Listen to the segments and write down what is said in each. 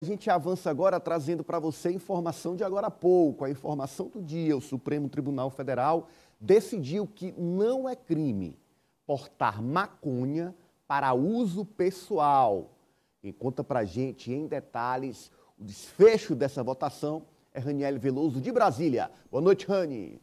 A gente avança agora trazendo para você informação de agora há pouco, a informação do dia. O Supremo Tribunal Federal decidiu que não é crime portar maconha para uso pessoal. Quem conta para a gente em detalhes o desfecho dessa votação é Raniele Veloso, de Brasília. Boa noite, Rani.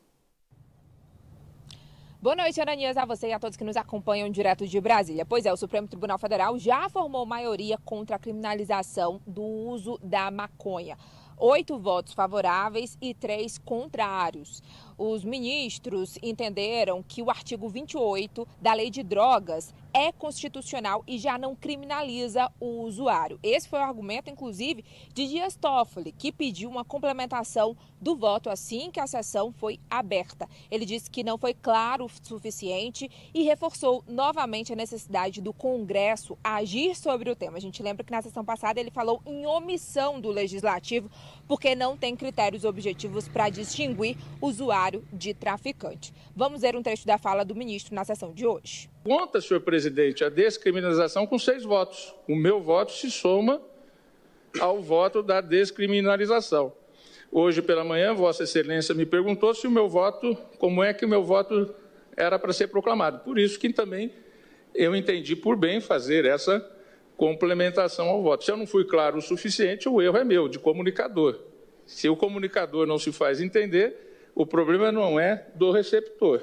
Boa noite, Ananias, a você e a todos que nos acompanham direto de Brasília. Pois é, o Supremo Tribunal Federal já formou maioria contra a criminalização do uso da maconha. 8 votos favoráveis e 3 contrários. Os ministros entenderam que o artigo 28 da Lei de Drogas é constitucional e já não criminaliza o usuário. Esse foi o argumento, inclusive, de Dias Toffoli, que pediu uma complementação do voto assim que a sessão foi aberta. Ele disse que não foi claro o suficiente e reforçou novamente a necessidade do Congresso agir sobre o tema. A gente lembra que na sessão passada ele falou em omissão do Legislativo, porque não tem critérios objetivos para distinguir usuário de traficante. Vamos ver um trecho da fala do ministro na sessão de hoje. Conta, senhor presidente, a descriminalização com 6 votos. O meu voto se soma ao voto da descriminalização. Hoje pela manhã, Vossa Excelência me perguntou se o meu voto, como é que o meu voto era para ser proclamado. Por isso que também eu entendi por bem fazer essa complementação ao voto. Se eu não fui claro o suficiente, o erro é meu, de comunicador. Se o comunicador não se faz entender, o problema não é do receptor,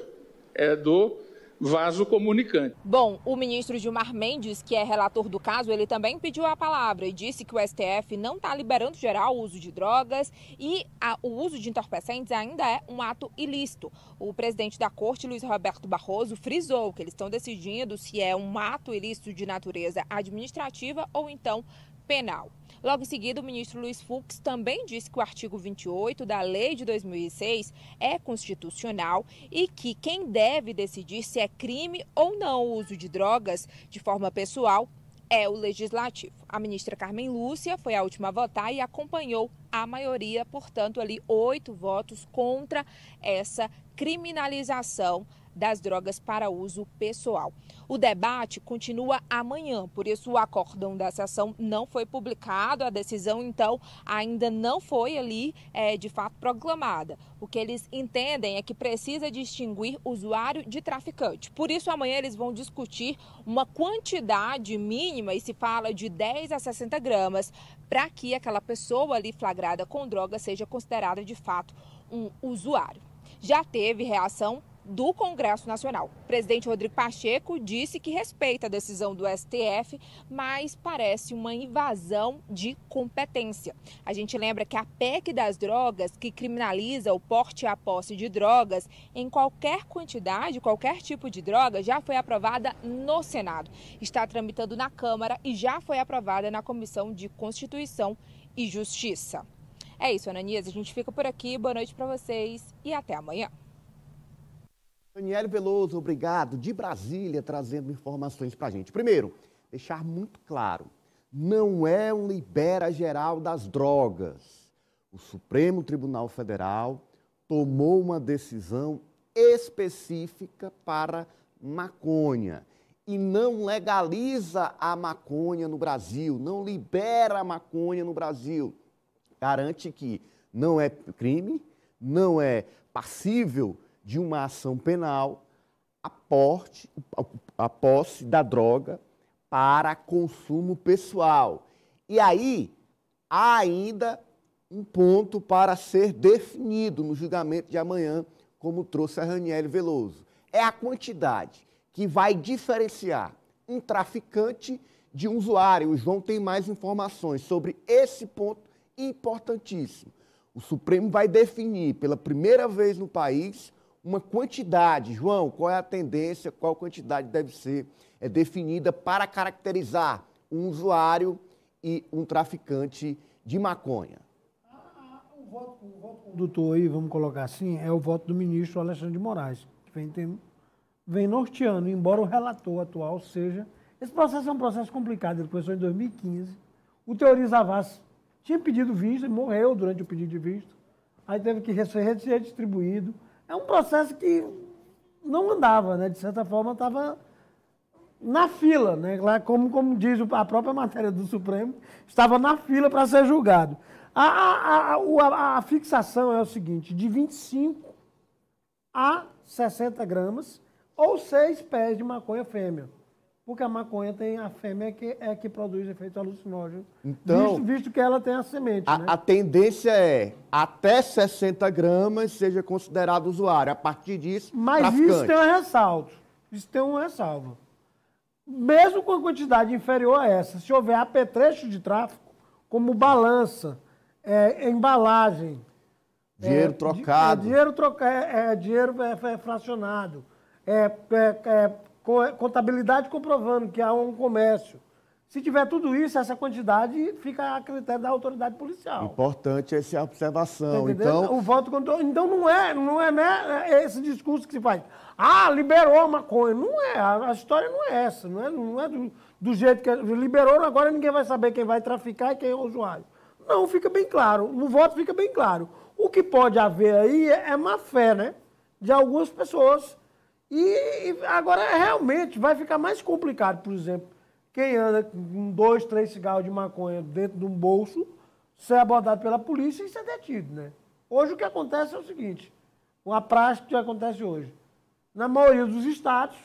é do vaso comunicante. Bom, o ministro Gilmar Mendes, que é relator do caso, ele também pediu a palavra e disse que o STF não está liberando geral o uso de drogas e o uso de entorpecentes ainda é um ato ilícito. O presidente da Corte, Luiz Roberto Barroso, frisou que eles estão decidindo se é um ato ilícito de natureza administrativa ou então penal. Logo em seguida, o ministro Luiz Fux também disse que o artigo 28 da Lei de 2006 é constitucional e que quem deve decidir se é crime ou não o uso de drogas de forma pessoal é o Legislativo. A ministra Carmen Lúcia foi a última a votar e acompanhou a maioria, portanto, ali 8 votos contra essa criminalização das drogas para uso pessoal. O debate continua amanhã, por isso o acórdão da sessão não foi publicado, a decisão então ainda não foi ali de fato proclamada. O que eles entendem é que precisa distinguir usuário de traficante. Por isso amanhã eles vão discutir uma quantidade mínima, e se fala de 10 a 60 gramas, para que aquela pessoa ali flagrada com droga seja considerada de fato um usuário. Já teve reação do Congresso Nacional. O presidente Rodrigo Pacheco disse que respeita a decisão do STF, mas parece uma invasão de competência. A gente lembra que a PEC das drogas, que criminaliza o porte e a posse de drogas em qualquer quantidade, qualquer tipo de droga, já foi aprovada no Senado. Está tramitando na Câmara e já foi aprovada na Comissão de Constituição e Justiça. É isso, Ananias. A gente fica por aqui. Boa noite para vocês e até amanhã. Raniele Veloso, obrigado, de Brasília, trazendo informações para a gente. Primeiro, deixar muito claro, não é um libera geral das drogas. O Supremo Tribunal Federal tomou uma decisão específica para maconha e não legaliza a maconha no Brasil, não libera a maconha no Brasil. Garante que não é crime, não é passível de uma ação penal a posse da droga para consumo pessoal. E aí, há ainda um ponto para ser definido no julgamento de amanhã, como trouxe a Raniele Veloso. É a quantidade que vai diferenciar um traficante de um usuário. O João tem mais informações sobre esse ponto importantíssimo. O Supremo vai definir, pela primeira vez no país, uma quantidade. João, qual é a tendência, qual quantidade deve ser definida para caracterizar um usuário e um traficante de maconha? O voto condutor aí, vamos colocar assim, é o voto do ministro Alexandre de Moraes, que vem norteando, embora o relator atual seja... Esse processo é um processo complicado, ele começou em 2015. O Teori Zavascki tinha pedido visto, ele morreu durante o pedido de visto, aí teve que ser redistribuído. É um processo que não andava, né? De certa forma, estava na fila, né? Lá, como diz a própria matéria do Supremo, estava na fila para ser julgado. A fixação é o seguinte, de 25 a 60 gramas ou 6 pés de maconha fêmea. Porque a maconha tem a fêmea que produz efeito alucinógeno, Então, visto que ela tem a semente. Né? A tendência é até 60 gramas seja considerado usuário. A partir disso, Mas traficante. isso tem um ressalto. Isso tem uma ressalva. Mesmo com a quantidade inferior a essa, se houver apetrecho de tráfico, como balança, embalagem, Dinheiro trocado. dinheiro fracionado, contabilidade comprovando que há um comércio. Se tiver tudo isso, essa quantidade fica a critério da autoridade policial. Importante essa observação. Tá Então, o voto então não é né, esse discurso que se faz. Ah, liberou a maconha. Não é, a história não é essa. Não é do jeito que liberou, agora ninguém vai saber quem vai traficar e quem é o usuário. Não, fica bem claro. No voto fica bem claro. O que pode haver aí é má fé, né? De algumas pessoas. E agora realmente vai ficar mais complicado, por exemplo, quem anda com 2, 3 cigarros de maconha dentro de um bolso, ser abordado pela polícia e ser detido, né? Hoje o que acontece é o seguinte, uma prática que acontece hoje. Na maioria dos estados,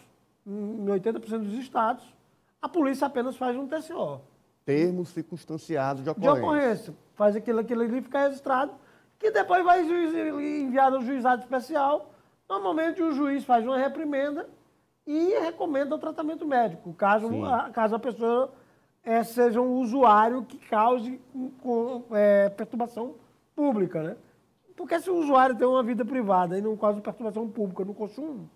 em 80% dos estados, a polícia apenas faz um TCO. termo circunstanciado de ocorrência. Faz aquilo ali ficar registrado, que depois vai enviado ao juizado especial. Normalmente o juiz faz uma reprimenda e recomenda o tratamento médico, caso a pessoa seja um usuário que cause perturbação pública, né? Porque se o usuário tem uma vida privada e não causa perturbação pública no consumo,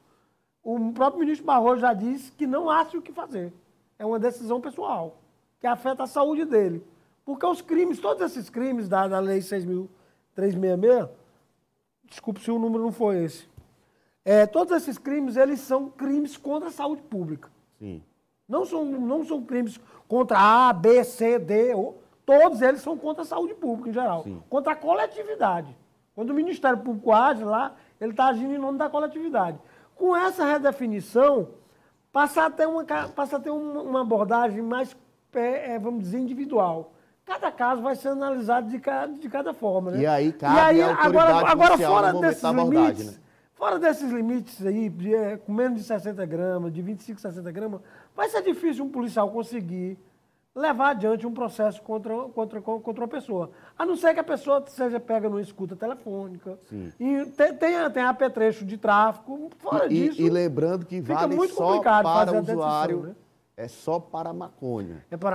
o próprio ministro Barroso já disse que não acha o que fazer. É uma decisão pessoal, que afeta a saúde dele. Porque os crimes, todos esses crimes da Lei 6.366, desculpe se o número não foi esse, todos esses crimes, eles são crimes contra a saúde pública. Sim. Não são crimes contra A, B, C, D, todos eles são contra a saúde pública em geral. Sim. Contra a coletividade. Quando o Ministério Público age lá, ele está agindo em nome da coletividade. Com essa redefinição, passa a ter uma abordagem mais, vamos dizer, individual. Cada caso vai ser analisado de cada forma. Né? E aí cabe a autoridade agora policial fora no momento desses da abordagem, limites, né? Fora desses limites aí, com menos de 60 gramas, de 25 a 60 gramas, vai ser difícil um policial conseguir levar adiante um processo contra uma pessoa. A não ser que a pessoa seja pega numa escuta telefônica. Sim. E tem apetrecho de tráfico. Fora disso, e lembrando que fica vale muito só complicado para fazer o a decisão, usuário, né? é só para a maconha. É para